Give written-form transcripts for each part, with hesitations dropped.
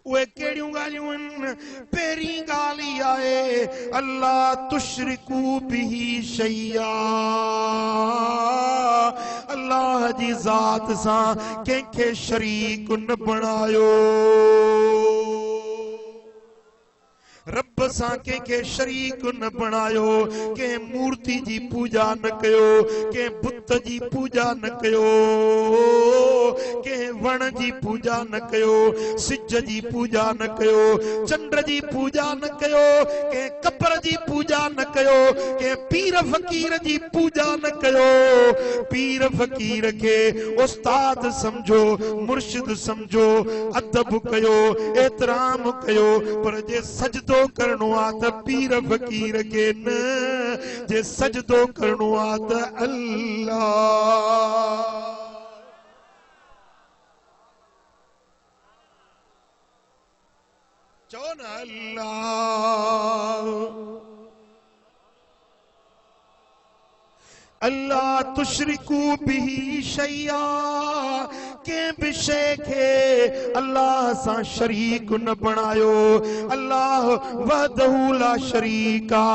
उहे केड़ियूं ॻाल्हियूं आहिनि? पहिरीं ॻाल्हि इहा आहे अल्लाह तुशरिकू बिही शैया, अल्लाह जी ज़ात सां कंहिंखे शरीक न बणायो। रब सां कंहिंखे शरीक न बणायो, कंहिं मूर्ति जी पूजा न कयो, कंहिं बुत जी पूजा न कयो, कंहिं वण जी पूजा न कयो, सिज जी पूजा न कयो, चंड जी पूजा न कयो, कंहिं कबर जी पूजा न कयो, कंहिं पीर फ़कीर जी पूजा न कयो। पीर फ़कीर खे उस्ताद समझो, मुर्शिद समझो, अदब कयो, एतराम कयो, पर जे सजदो करणो आ त पीर फ़कीर खे न, जे सजदो करणो आ त अल्लाह। चओ न अल्लाह। अल्लाह तुशरिकू बिही शैया, कंहिं बि शइ खे अल्लाह सां शरीक न बणायो। अल्लाह वहदहू ला शरीका,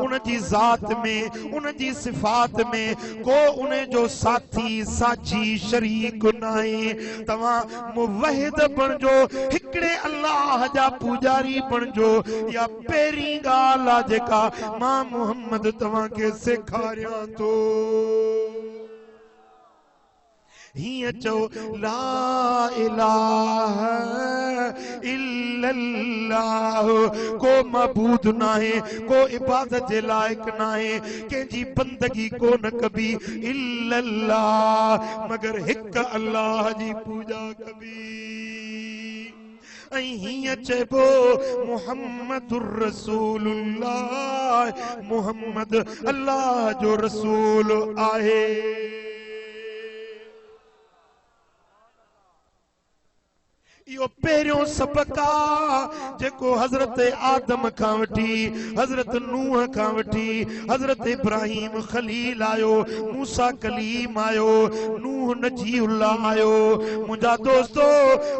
उन जी ज़ात में, उन जी सिफ़ात में को उन जो साथी साझी शरीक नाहे। तव्हां मुवहिद बणजो, हिकिड़े अल्लाह जा पूजारी बणजो। या पहिरीं ॻाल्हि आहे जेका मां मोहम्मद तव्हांखे सेखारियां थो। हिय चो ला इलाहा इल्लल्लाह, को मबूद नाहे, को इबादत जे लायक नाहे, कंहिंजी बंदगी को न कबी इल्लल्लाह, मगर हिक अल्लाह जी पूजा कबी। हिय चइबो मुहम्मदुर रसूलुल्लाह, मुहम्मद अल्लाह जो रसूल आहे। इहो पहिरियों सबक़ आहे जेको हज़रत आदम खां वठी, हज़रत नूह खां वठी, हज़रत इब्राहिम खलील आयो, मूसा कलीम आयो, नूह नजीउल्लाह आयो, मुंहिंजा दोस्तो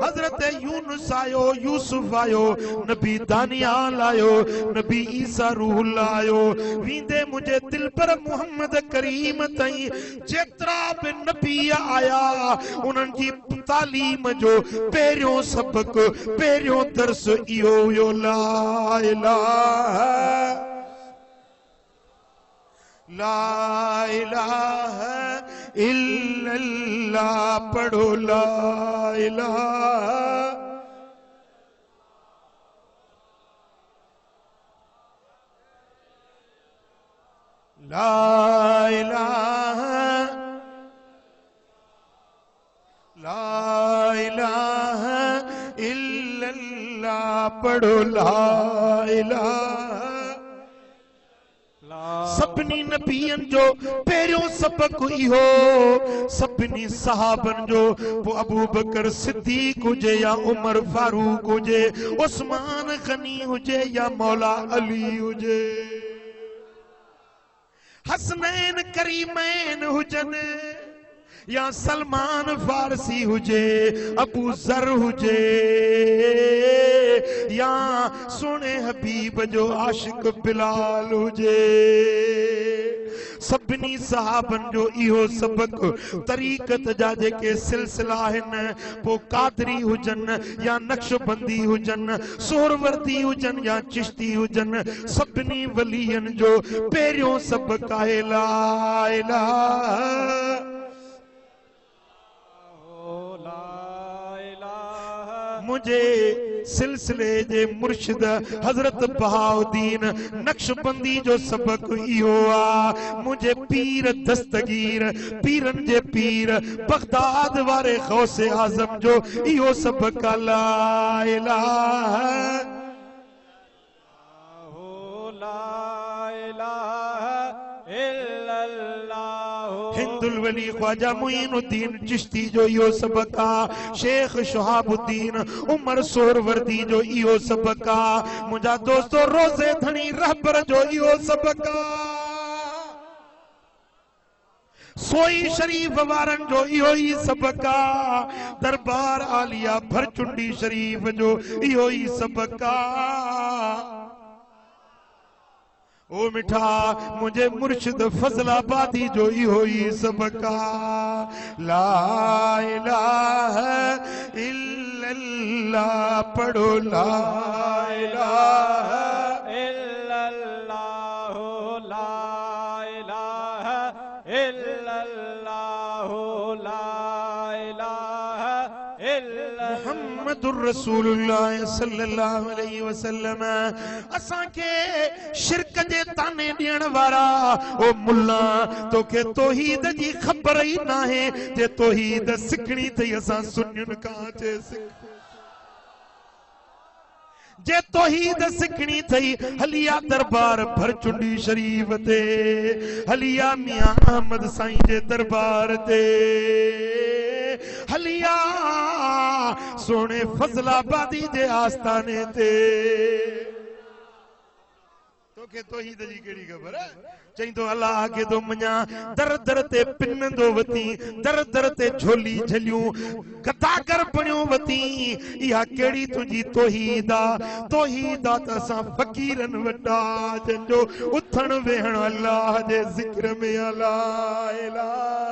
हज़रत यूनुस आयो, यूसुफ आयो, नबी दानियाल आयो, नबी ईसा रूहुल्लाह आयो। वींदे मुंहिंजे दिल पर मोहम्मद करीम ताईं जेतिरा बि नबी आया, उन्हनि जी तालीम जो पहिरियों सबक, पहिरियों दर्स इहो हुयो ला इलाहा ला इलाहा इल्लल्लाह। पढ़ो ला इलाहा ला इलाहा ला इलाहा इल्लल्लाह। पढ़ो ला इलाहा। सभिनी नबियनि जो पहिरियों सबक इहो, सभिनी सहाबनि जो, पोइ अबू बकर सिद्दीक हुजे या उमर फारूक हुजे, उस्मान गनी हुजे या मौला अली हुजे, हसनैन करीमैन हुजनि या सलमान फारसी हुजे, अबू ज़र हुजे या सोने हबीब जो आशिक बिलाल हुजे, सभिनी सहाबन जो इहो सबक, तरीक़त जा जेके सिलसिला आहिनि, पोइ कादरी हुजनि या नक्शबंदी हुजनि, सोहरवर्दी हुजनि या चिश्ती हुजनि, सभिनी वलियनि जो पहिरियों सबक आहे ला इलाहा। मुझे सिलसिले जे मुर्शिद हजरत बहाउद्दीन नक्शबंदी जो सबक इहो आ। मुझे पीर दस्तगीर, पीरन जे पीर बगदाद वारे गौसे आजम जो इहो सबक ला इलाहा हिंदुल वली ख्वाजा मुईनुद्दीन चिश्ती जो इहो सबक आ। शेख शहाबुद्दीन उमर सोहरवर्दी जो इहो सबक आ। मुंहिंजा दोस्तो रोज़े धणी रहबर जो इहो सबक आ। सोई शरीफ वारन जो इहो ही सबका दरबार आलिया भरचुंडी शरीफ जो इहो ही सबका ओ मिठा मुझे मुर्शिद फजलाबादी जो इहो ही सबका ला इलाहा इल्लल्लाह पढ़ो ला इलाहा इल्लल्लाह ला इलाहा इल्लल्लाह ला इलाहा इल्लल्लाह मुहम्मदुर रसूलुल्लाह सल्लल्लाहु अलैहि वसल्लम असां के शिरक जे ताने ॾियण वारा ओ मुल्ला तोखे तौहीद जी ख़बर ई नाहे जे तौहीद सिखणी थई असां सुन्नियुनि खां चे सिख जे तौहीद सिखणी थई हलिया दरबार भरचुंडी शरीफ ते हलिया मियां अहमद साईं जे दरबार ते हलिया सोने फजलाबादी जे आस्थाने ते तोखे तौहीद जी केड़ी खबर है चईंदो अल्लाह के तो मञा दर दर ते पिनंदो वती दर दर ते झोली झलियूं कताकर बणियो वती इहा केड़ी तुंजी तौहीद आ त असां फकीरन वटा जंजो उथण वेहण अल्लाह जे ज़िक्र में अला इलाहा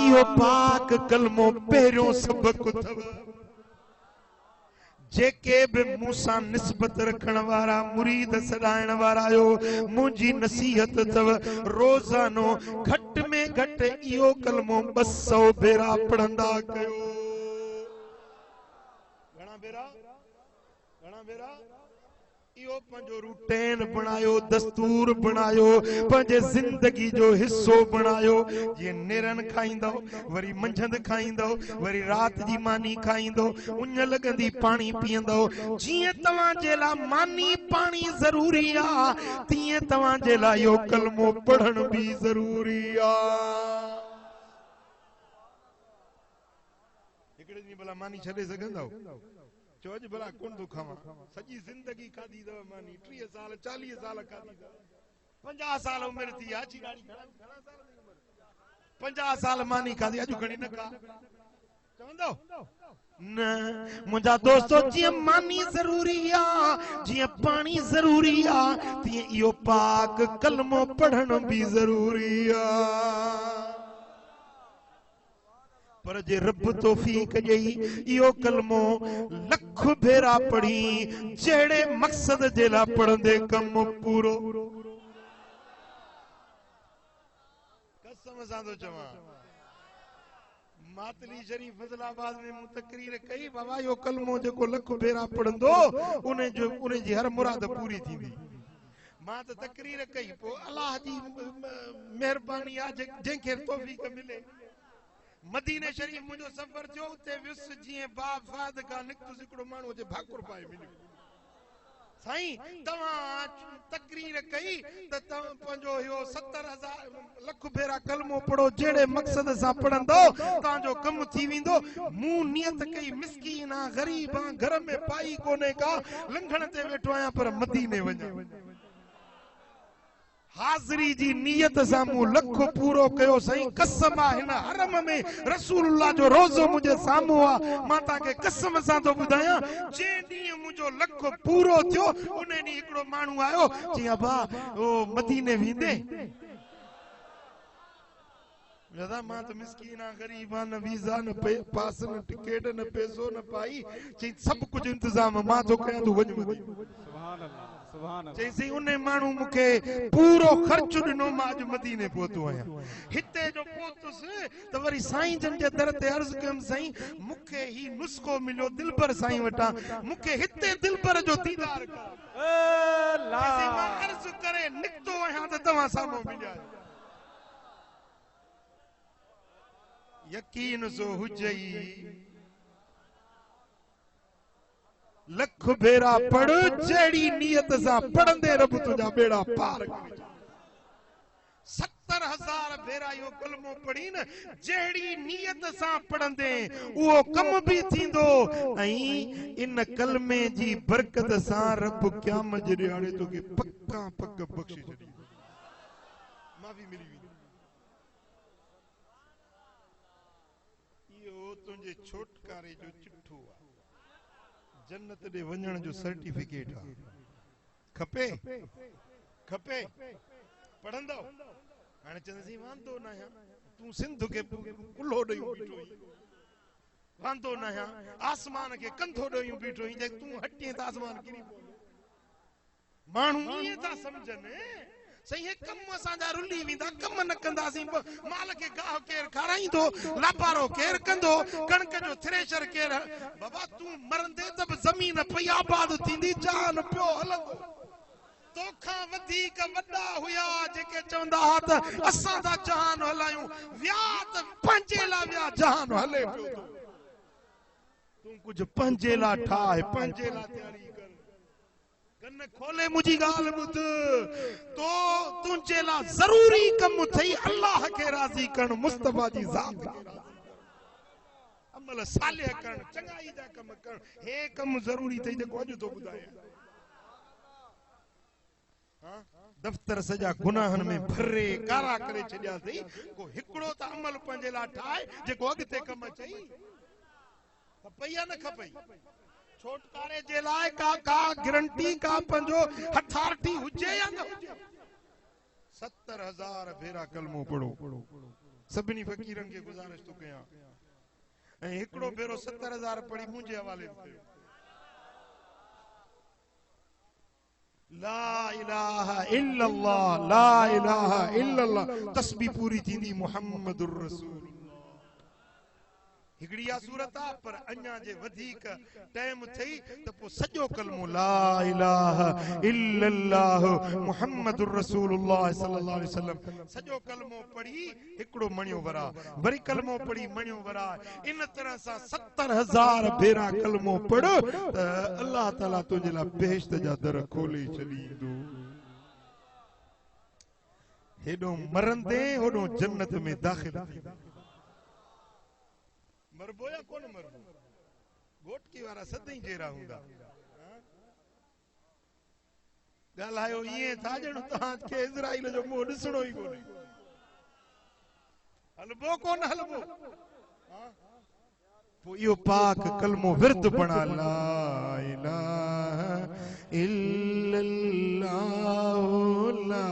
इहो पाक कलमो पहिरियों सबक अथव जेके भी मूसा निस्बत रखण वारा मुरीद सदाइण वारा आयो मुंहिंजी नसीहत अथव रोज़ानो घट में घट इहो कलमो 200 भेरा पढ़ंदा कयो घणा भेरा इहो पंहिंजो रूटीन बनायो दस्तूर बनायो पंहिंजे जिंदगी जो हिस्सो बनायो जीअं नेरन खाईंदो वरी मंझंदि खाईंदो वरी रात जी मानी खाईंदो उञ लॻंदी पाणी पीअंदो जीअं तव्हां जे लाइ मानी पाणी ज़रूरी आहे तीअं तव्हां जे लाइ इहो कलमो पढ़ण बि ज़रूरी आहे हिकिड़े ॾींहुं भला मानी छॾे सघंदव चोज भला कोन थो खावां सॼी ज़िंदगी खाधी अथव मानी 30 साल 40 साल खाधी अथव 50 साल उमिरि थी आहे अची ॾाढी घणा साल जी उमिरि 50 साल मानी खाधी अॼु खणी न खा चवंदो न मुंहिंजा दोस्तो जीअं मानी ज़रूरी आहे जीअं पाणी ज़रूरी आहे तीअं इहो पाक कलमो पढ़ण बि ज़रूरी आहे पर जे रब तौफीक ॾेई इहो कलमो लख भेरा पढ़ी जहिड़े मक़सद जे लाइ पढ़ंदे कम पूरो कसम सां थो चवां मातली शरीफ फजलाबाद में मूं तकरीर कई बाबा इहो कलमो जेको लख भेरा पढ़ंदो उन जी हर मुराद पूरी थींदी मां त तकरीर कई पोइ अल्लाह जी महिरबानी आहे जंहिंखे तौफीक मिले मदीने शरीफ मुझो सफर थियो उते विस जीअं बाप फाद का निकतुस हिकिड़ो माण्हू जे भाकुर पाए मिलियो साईं तव्हां तकरीर कई त तव्हां पंहिंजो इहो 70,000 लख भेरा कलमो पढ़ो जहिड़े मक़सद सां पढ़ंदो तव्हांजो कमु थी वेंदो मूं नियत कई मिसकीन आहे ग़रीब आहे घर में पाई कोन्हे का लंघण ते वेठो आहियां पर मदीने वञा हाज़री जी नियत सां मूं लख पूरो कयो साईं कसम आहे हिन हरम में रसूलुल्लाह जो रोज़ो मुंहिंजे साम्हूं आहे मां तव्हांखे कसम सां थो ॿुधायां जंहिं ॾींहुं मुंहिंजो लख पूरो थियो उन ॾींहुं हिकिड़ो माण्हू आयो चई अबा ओ मदीने वेंदे दादा मां त मिसकीन आहियां गरीब आहियां न वीज़ा न पास न टिकट न पैसो न पाई चई सभु कुझु इंतज़ाम मां थो कयां तूं वञ सुभान अल्लाह चईसी उन माण्हू मूंखे पूरो ख़र्च ॾिनो मां अॼु मदीने पहुतो आहियां हिते जो पहुतुसि त वरी साईं जन जे दर ते अर्ज़ कयमि साईं मूंखे ही नुस्ख़ो मिलियो दिलबर साईं वटां मूंखे हिते दिलबर जो दीदार कर मां अर्ज़ करे निकितो आहियां त तव्हां साम्हूं मिलिया यकीन सो हुजई लख भेरा पढ़ जहिड़ी नियत सां पढ़ंदे रब तुंहिंजा बेड़ा पार 70 70,000 भेरा यो कलमो पढ़ी न जेड़ी नियत सां पढ़ंदे वो कम भी थींदो ऐं इन कलमे जी बरकत सां रब क़यामत जे ॾियारे तोखे पक्का पक बख्शे छॾींदो माफ़ी मिली वेंदी इहो तुंहिंजे छोटकारे जो चिठो आहे जन्नत ॾे वञण जो सर्टिफिकेट आहे खपे खपे पढ़ंदो हाणे चंदसी वांदो न आहियां तूं सिंध खे कुल्हो ॾेई बीठो आहीं वांदो न आहियां आसमान खे कंधो ॾेई बीठो आहीं जे तूं हटीं त आसमान किरी पवंदो माण्हू ईअं था सम्झनि सही है कम असांजा रुली वेंदा कम न कंदासीं माल खे गाह केर खाराईंदो लापारो केर कंदो कणक जो थ्रेशर केर बाबा तूं मरंदे त बि ज़मीन पई आबाद थींदी जान पियो हलंदो तोखां वधीक वॾा हुया जेके चवंदा हुआ त असां था जहान हलायूं विया त पंहिंजे लाइ विया जहान हले पियो तूं कुझु पंहिंजे लाइ ठाहे पंहिंजे लाइ तयारी कर कन खोले मुझी गाल ॿुध तो तुंहिंजे लाइ ज़रूरी कम थई अल्लाह खे राज़ी करण मुस्तफा जी ज़ात खे राज़ी अमल सालिह करण चङाई जा कम करण हे कम ज़रूरी थई जेको अॼु तो ॿुधायां दफ्तर सजा गुनाहन में भरे कारा करे छॾिया अथई को हिकिड़ो त अमल पंहिंजे लाइ ठाहे जेको अॻिते कम चई खपई या न खपई छोटकारे जे लाइ का गारंटी का पंहिंजो हथार्थी हुजे या न हुजे 70,000 भेरा कलमो पढ़ो सभिनी फ़कीरनि खे गुज़ारिश थो कयां ऐं हिकिड़ो भेरो 70,000 पढ़ी मुंहिंजे हवाले कयो ला इलाहा इल्लल्लाह ला इलाहा इल्लल्लाह तस्बीह पूरी थींदी मुहम्मदुर रसूलुल्लाह हिकड़ी आ सूरत आ पर अन्या जे वधीक टाइम थई त पो सॼो कलमो ला इलाहा इल्लल्लाह मुहम्मदुर रसूलुल्लाह सल्लल्लाहु अलैहि वसल्लम सॼो कलमो पढ़ी हिकड़ो मणियो वरा वरी कलमो पढ़ी मणियो वरा इन तरह सां 70,000 भेरा कलमो पढ़ त अल्लाह ताला तुंहिंजे लाइ बेहश्त जा दर खोले छॾींदो हेॾो मरंदे होॾो जन्नत में दाख़िल थींदो मरबो या कोन मरबो गोटकी वारा सदई जेरा हूंदा ॻाल्हायो ईअं था ॼण तव्हांखे इज़राइल जो मुंहुं ॾिसणो ई कोन्हे हलबो कोन हलबो पोइ इहो पाक कलमो विर्द पढ़ा ला इलाहा इल्लल्लाह ला